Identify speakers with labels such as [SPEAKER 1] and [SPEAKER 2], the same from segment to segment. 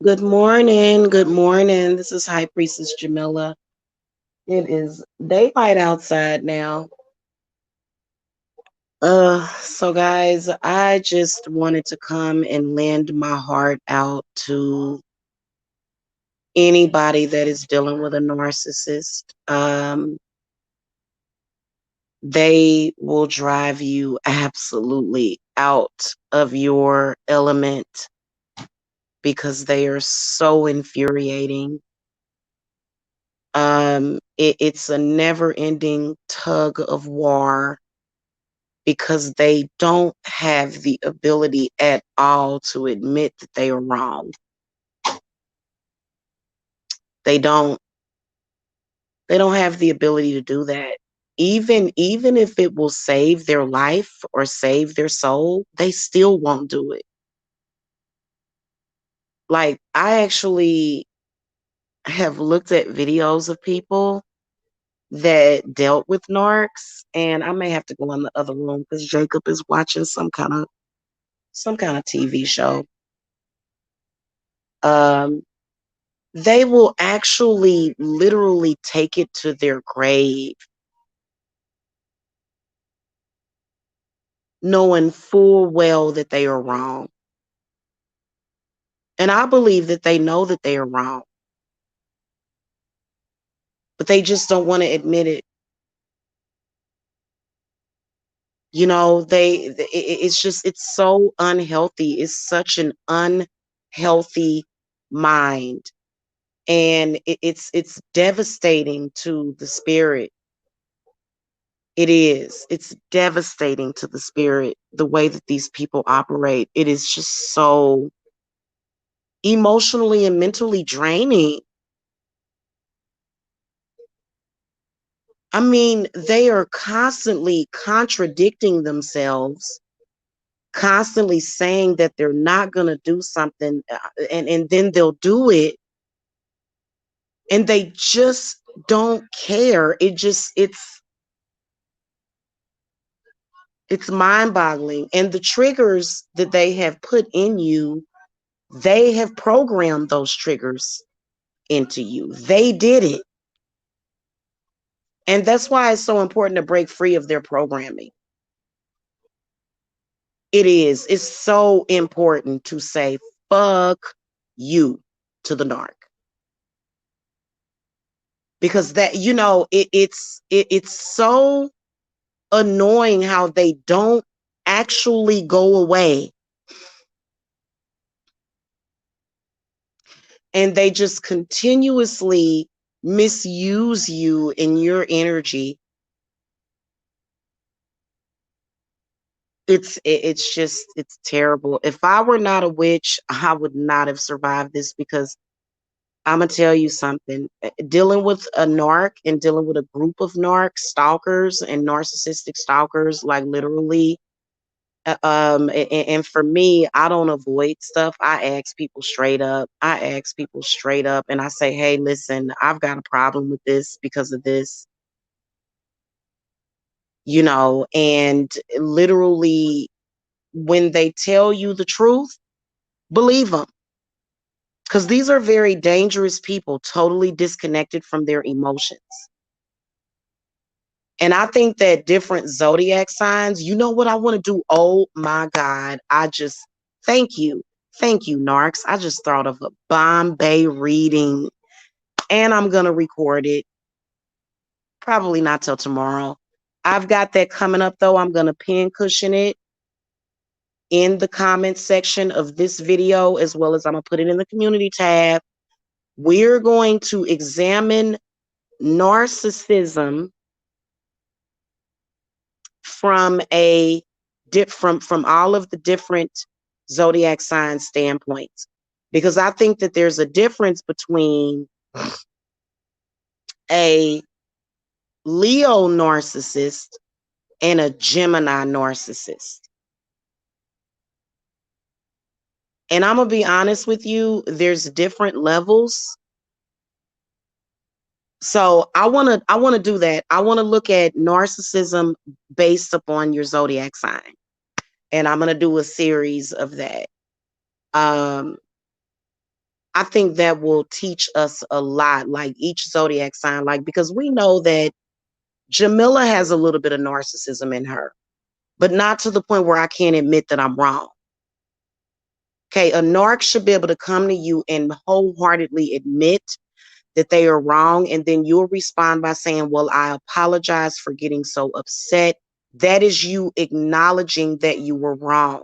[SPEAKER 1] Good morning. Good morning. This is High Priestess Jamila. It is daylight outside now. So guys, I just wanted to come and lend my heart out to anybody that is dealing with a narcissist. They will drive you absolutely out of your element because they are so infuriating. It's a never ending tug of war because they don't have the ability at all to admit that they are wrong. They don't they don't have the ability to do that. Even if it will save their life or save their soul, they still won't do it. Like I actually have looked at videos of people that dealt with narcs, and I may have to go in the other room because Jacob is watching some kind of TV show. Um, they will actually literally take it to their grave, knowing full well that they are wrong. And I believe that they know that they are wrong, but they just don't want to admit it. It's so unhealthy. It's such an unhealthy mind. And it's devastating to the spirit. It is. It's devastating to the spirit, the way that these people operate. It is just so emotionally and mentally draining. I mean, they are constantly contradicting themselves, constantly saying that they're not going to do something, and then they'll do it, and they just don't care. It's mind-boggling. And the triggers that they have put in you, they have programmed those triggers into you. They did it. And that's why it's so important to break free of their programming. It is. It's so important to say, fuck you to the narc. Because it's so annoying how they don't actually go away. And they just continuously misuse you and your energy. It's terrible. If I were not a witch, I would not have survived this because I'm gonna tell you something. Dealing with a narc and dealing with a group of narc stalkers and narcissistic stalkers, like literally, and for me, I don't avoid stuff. I ask people straight up. And I say, hey, listen, I've got a problem with this because of this, and literally when they tell you the truth, believe them. Because these are very dangerous people, totally disconnected from their emotions. And I think that different zodiac signs, you know what I want to do? Oh my God. Thank you. Thank you, Narcs. I just thought of a Bombay reading and I'm going to record it. Probably not till tomorrow. I've got that coming up though. I'm going to pin cushion it in the comment section of this video, as well as I'm going to put it in the community tab. We're going to examine narcissism from from all of the different zodiac sign standpoints, because I think that there's a difference between a Leo narcissist and a Gemini narcissist. And I'm gonna be honest with you, there's different levels. So I wanna do that. I wanna look at narcissism based upon your zodiac sign. And I'm gonna do a series of that. Um I think that will teach us a lot, like each zodiac sign, like because we know that Jamila has a little bit of narcissism in her, but not to the point where I can't admit that I'm wrong. Okay, a narc should be able to come to you and wholeheartedly admit that they are wrong, and then you'll respond by saying, well, I apologize for getting so upset. That is you acknowledging that you were wrong.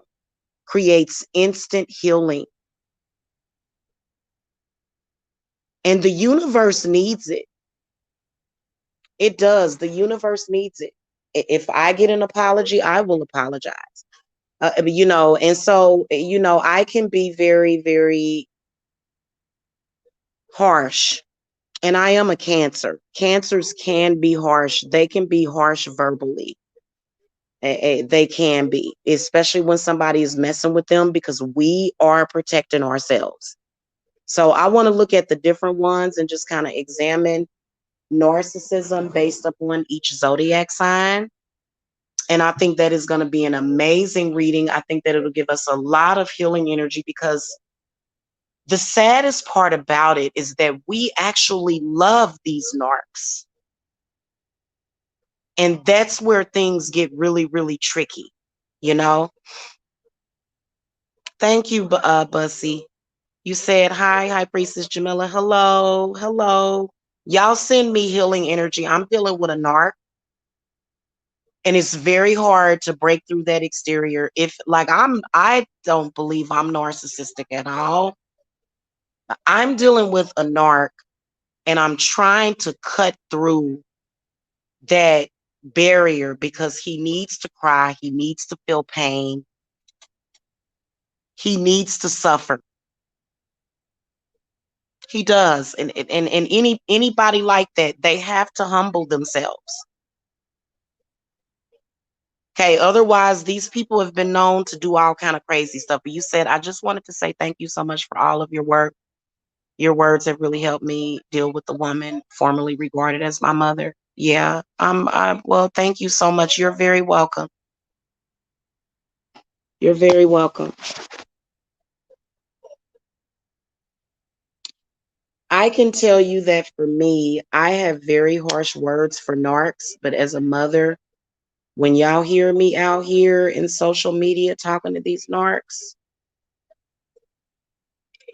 [SPEAKER 1] Creates instant healing. And the universe needs it. It does. The universe needs it. If I get an apology, I will apologize. And so, I can be very, very harsh. And I am a Cancer. Cancers can be harsh. They can be harsh verbally. They can be, especially when somebody is messing with them because we are protecting ourselves. So I want to look at the different ones and just kind of examine narcissism based upon each zodiac sign. And I think that is going to be an amazing reading. I think that it'll give us a lot of healing energy because the saddest part about it is that we actually love these narcs. And that's where things get really, really tricky, you know? Thank you, Bussy. You said, hi, Priestess Jamila. Hello, hello. Y'all send me healing energy. I'm dealing with a narc. And it's very hard to break through that exterior. If like I don't believe I'm narcissistic at all. I'm dealing with a narc and I'm trying to cut through that barrier because he needs to cry, he needs to feel pain, he needs to suffer. He does. And anybody like that, they have to humble themselves. Okay, otherwise these people have been known to do all kind of crazy stuff. But you said, I just wanted to say thank you so much for all of your work. Your words have really helped me deal with the woman formerly regarded as my mother. Yeah, well, thank you so much. You're very welcome. You're very welcome. I can tell you that for me, I have very harsh words for narcs, but as a mother, when y'all hear me out here in social media talking to these narcs,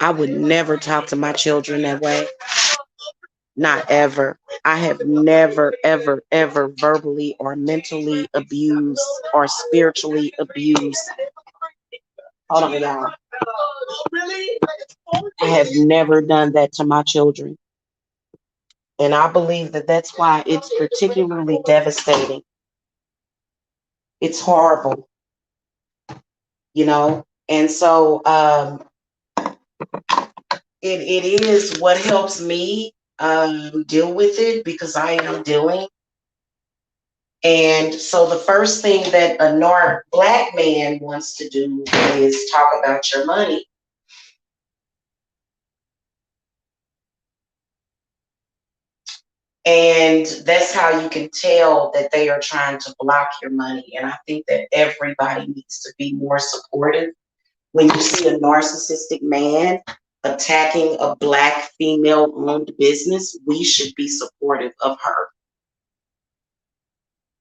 [SPEAKER 1] I would never talk to my children that way. Not ever. I have never, ever, ever verbally or mentally abused or spiritually abused. Hold on, y'all. I have never done that to my children. And I believe that that's why it's particularly devastating. It's horrible, And so it is what helps me deal with it because I am dealing. And so the first thing that a narc black man wants to do is talk about your money. And that's how you can tell that they are trying to block your money. And I think that everybody needs to be more supportive. When you see a narcissistic man attacking a black female-owned business, we should be supportive of her.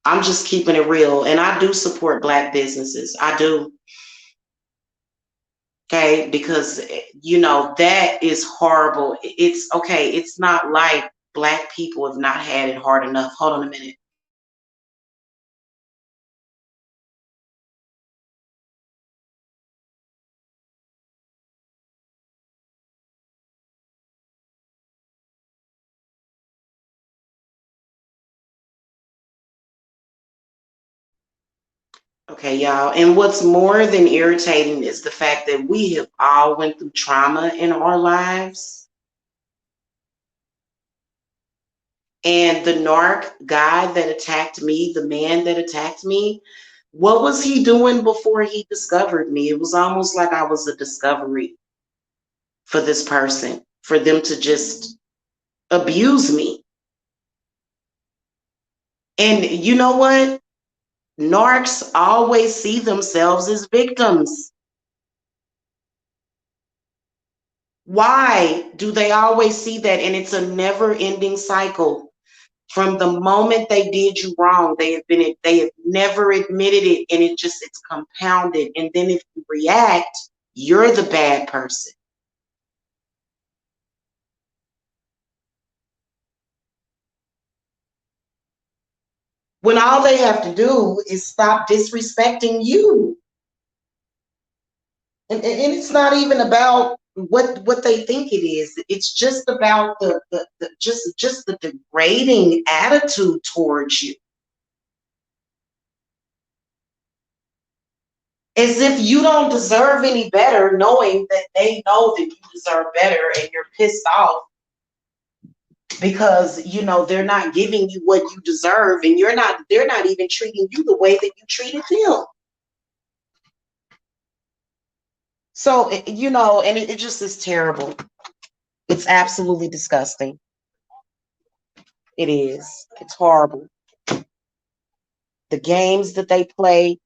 [SPEAKER 1] I'm just keeping it real. And I do support black businesses. I do. Okay, because that is horrible. It's okay. It's not like black people have not had it hard enough. Hold on a minute. Okay, y'all. And what's more than irritating is the fact that we have all went through trauma in our lives. And the narc guy that attacked me, the man that attacked me, what was he doing before he discovered me? It was almost like I was a discovery for this person, for them to just abuse me. And you know what? Narcs always see themselves as victims. Why do they always see that? And it's a never ending cycle. From the moment they did you wrong, they have never admitted it, and it's compounded. And then if you react, you're the bad person. When all they have to do is stop disrespecting you. And it's not even about what they think it is. It's just about just the degrading attitude towards you. As if you don't deserve any better, knowing that they know that you deserve better, and you're pissed off because they're not giving you what you deserve, and they're not even treating you the way that you treated them. So and it just is terrible. It's absolutely disgusting. It is. It's horrible. The games that they play,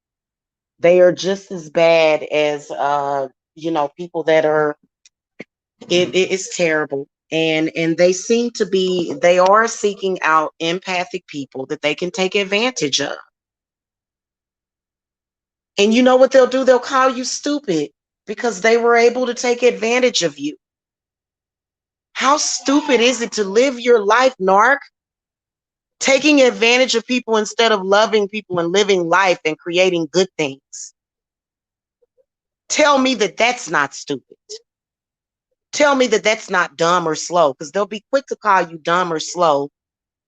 [SPEAKER 1] they are just as bad as people that are. It is terrible. And they are seeking out empathic people that they can take advantage of. And you know what they'll do? They'll call you stupid because they were able to take advantage of you. How stupid is it to live your life, narc, taking advantage of people instead of loving people and living life and creating good things? Tell me that that's not stupid. Tell me that that's not dumb or slow, because they'll be quick to call you dumb or slow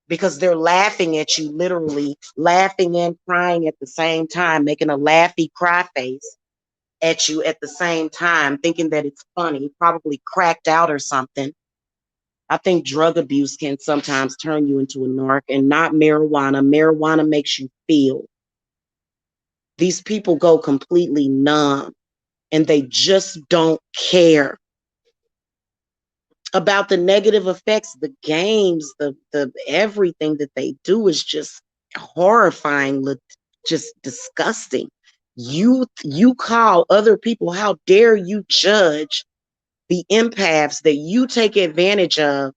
[SPEAKER 1] because they're laughing at you, literally laughing and crying at the same time, making a laughy cry face at you at the same time, thinking that it's funny, probably cracked out or something. I think drug abuse can sometimes turn you into a narc, and not marijuana. Marijuana makes you feel. These people go completely numb and they just don't care about the negative effects. The games, the everything that they do is just horrifying, just disgusting. You call other people, how dare you judge the empaths that you take advantage of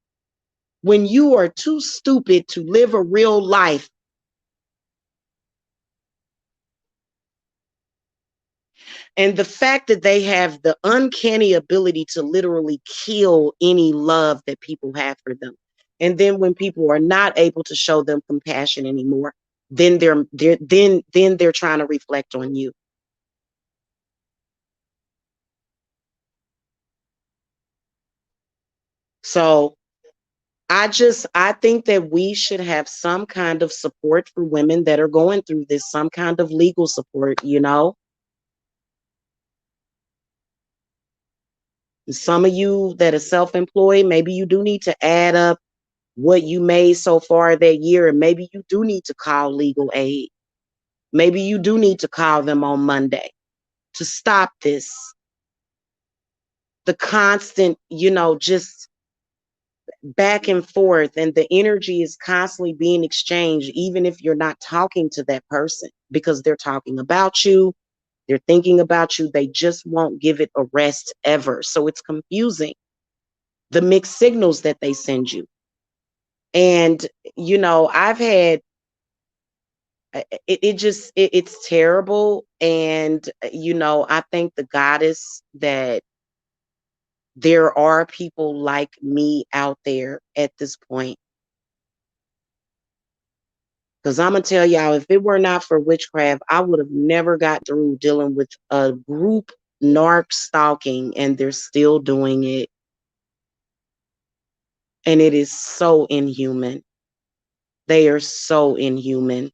[SPEAKER 1] when you are too stupid to live a real life. And the fact that they have the uncanny ability to literally kill any love that people have for them. And then when people are not able to show them compassion anymore, then they're trying to reflect on you. So I think that we should have some kind of support for women that are going through this, some kind of legal support. Some of you that are self-employed, maybe you do need to add up what you made so far that year, and maybe you do need to call legal aid. Maybe you do need to call them on Monday to stop this. The constant, just back and forth, and the energy is constantly being exchanged, even if you're not talking to that person, because they're talking about you, they're thinking about you, they just won't give it a rest ever. So it's confusing, the mixed signals that they send you. And I've had it's terrible. And I thank the goddess that there are people like me out there at this point. Because I'm gonna tell y'all, if it were not for witchcraft, I would have never got through dealing with a group narc stalking, and they're still doing it. And it is so inhuman. They are so inhuman,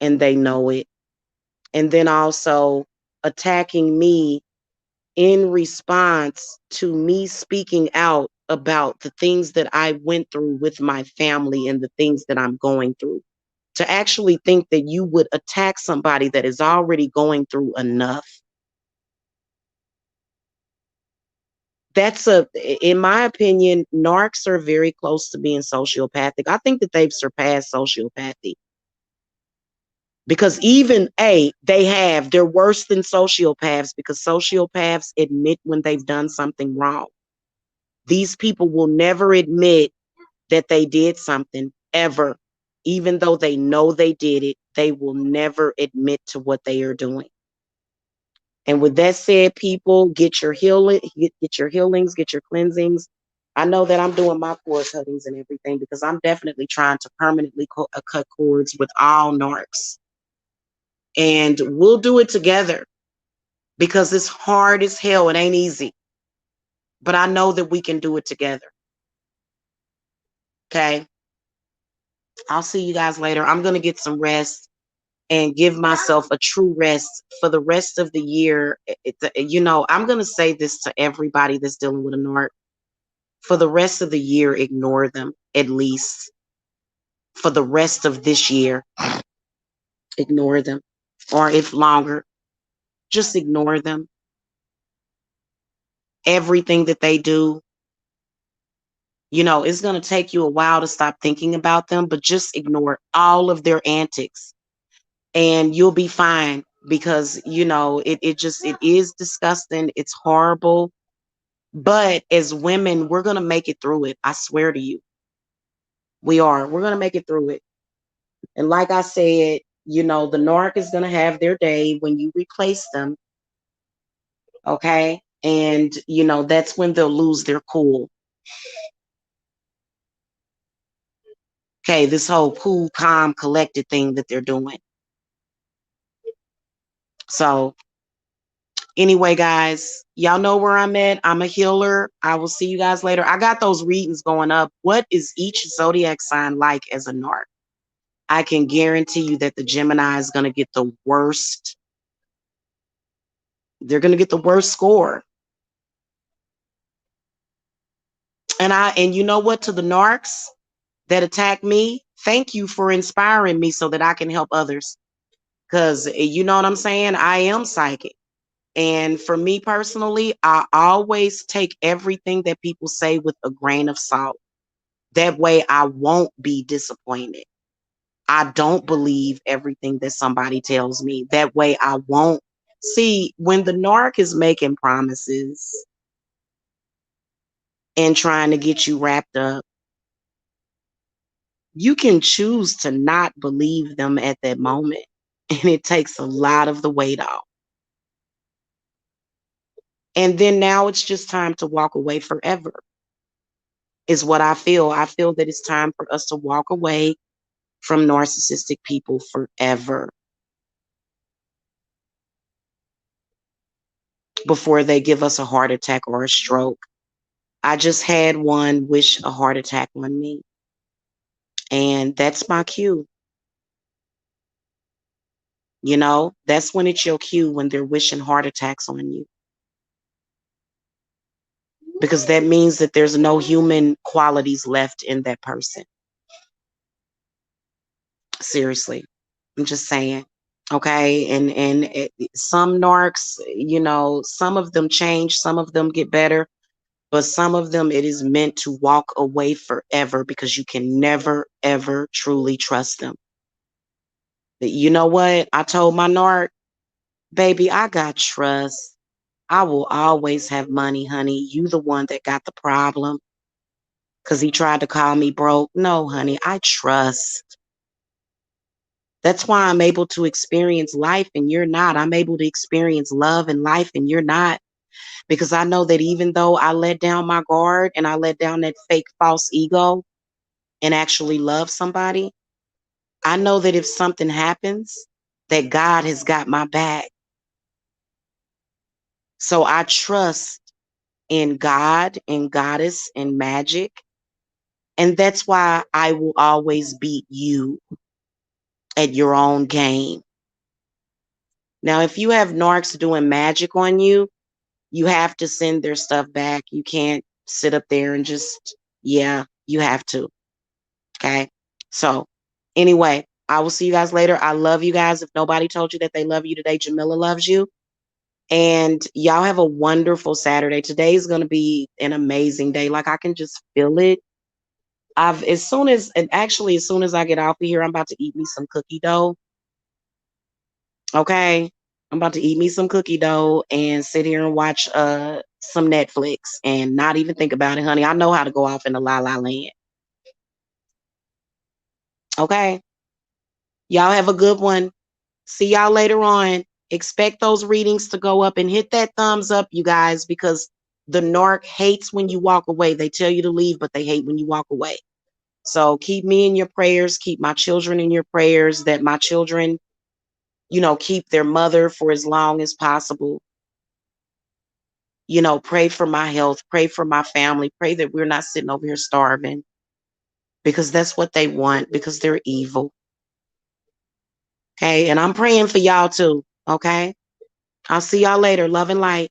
[SPEAKER 1] and they know it. And then also attacking me in response to me speaking out about the things that I went through with my family and the things that I'm going through. To actually think that you would attack somebody that is already going through enough. In my opinion, narcs are very close to being sociopathic. I think that they've surpassed sociopathy. Because they're worse than sociopaths, because sociopaths admit when they've done something wrong. These people will never admit that they did something ever. Even though they know they did it, they will never admit to what they are doing. And with that said, people, get your healing, get your healings, get your cleansings. I know that I'm doing my cord cuttings and everything because I'm definitely trying to permanently cut cords with all narcs. And we'll do it together because it's hard as hell. It ain't easy. But I know that we can do it together. Okay. I'll see you guys later. I'm going to get some rest and give myself a true rest for the rest of the year. I'm going to say this to everybody that's dealing with a narc. For the rest of the year, ignore them, at least. For the rest of this year, ignore them. Or if longer, just ignore them. Everything that they do, it's going to take you a while to stop thinking about them, but just ignore all of their antics and you'll be fine because, it is disgusting. It's horrible. But as women, we're going to make it through it. I swear to you. We're going to make it through it. And like I said, the narc is going to have their day when you replace them. Okay. And, that's when they'll lose their cool. Okay. This whole cool, calm, collected thing that they're doing. So anyway, guys, y'all know where I'm at. I'm a healer. I will see you guys later. I got those readings going up. What is each zodiac sign like as a narc? I can guarantee you that the Gemini is going to get the worst. They're going to get the worst score. And you know what? To the narcs that attack me, thank you for inspiring me so that I can help others. Because you know what I'm saying? I am psychic. And for me personally, I always take everything that people say with a grain of salt. That way I won't be disappointed. I don't believe everything that somebody tells me. That way I won't. See, when the narc is making promises and trying to get you wrapped up, you can choose to not believe them at that moment. And it takes a lot of the weight off. And then now it's just time to walk away forever, is what I feel. I feel that it's time for us to walk away from narcissistic people forever before they give us a heart attack or a stroke. I just had one wish a heart attack on me. And that's my cue. That's when it's your cue, when they're wishing heart attacks on you. Because that means that there's no human qualities left in that person. Seriously. I'm just saying. Okay. And some narcs, some of them change, some of them get better, but some of them, it is meant to walk away forever because you can never, ever truly trust them. You know what? I told my narc, baby, I got trust. I will always have money, honey. You the one that got the problem. Because he tried to call me broke. No, honey, I trust. That's why I'm able to experience life and you're not. I'm able to experience love and life and you're not. Because I know that even though I let down my guard and I let down that fake false ego and actually love somebody, I know that if something happens, that God has got my back. So I trust in God and goddess and magic. And that's why I will always beat you at your own game. Now, if you have narcs doing magic on you, you have to send their stuff back. You can't sit up there and just, yeah, you have to. Okay. So anyway, I will see you guys later. I love you guys. If nobody told you that they love you today, Jamila loves you. And y'all have a wonderful Saturday. Today is going to be an amazing day. Like I can just feel it. As soon as I get off of here, I'm about to eat me some cookie dough. Okay. I'm about to eat me some cookie dough and sit here and watch some Netflix and not even think about it, honey. I know how to go off in the la la land. Okay. Y'all have a good one. See y'all later on. Expect those readings to go up and hit that thumbs up, you guys, because the narc hates when you walk away. They tell you to leave, but they hate when you walk away. So keep me in your prayers. Keep my children in your prayers, that my children, keep their mother for as long as possible. Pray for my health. Pray for my family. Pray that we're not sitting over here starving, because that's what they want, because they're evil. Okay. And I'm praying for y'all too. Okay. I'll see y'all later. Love and light.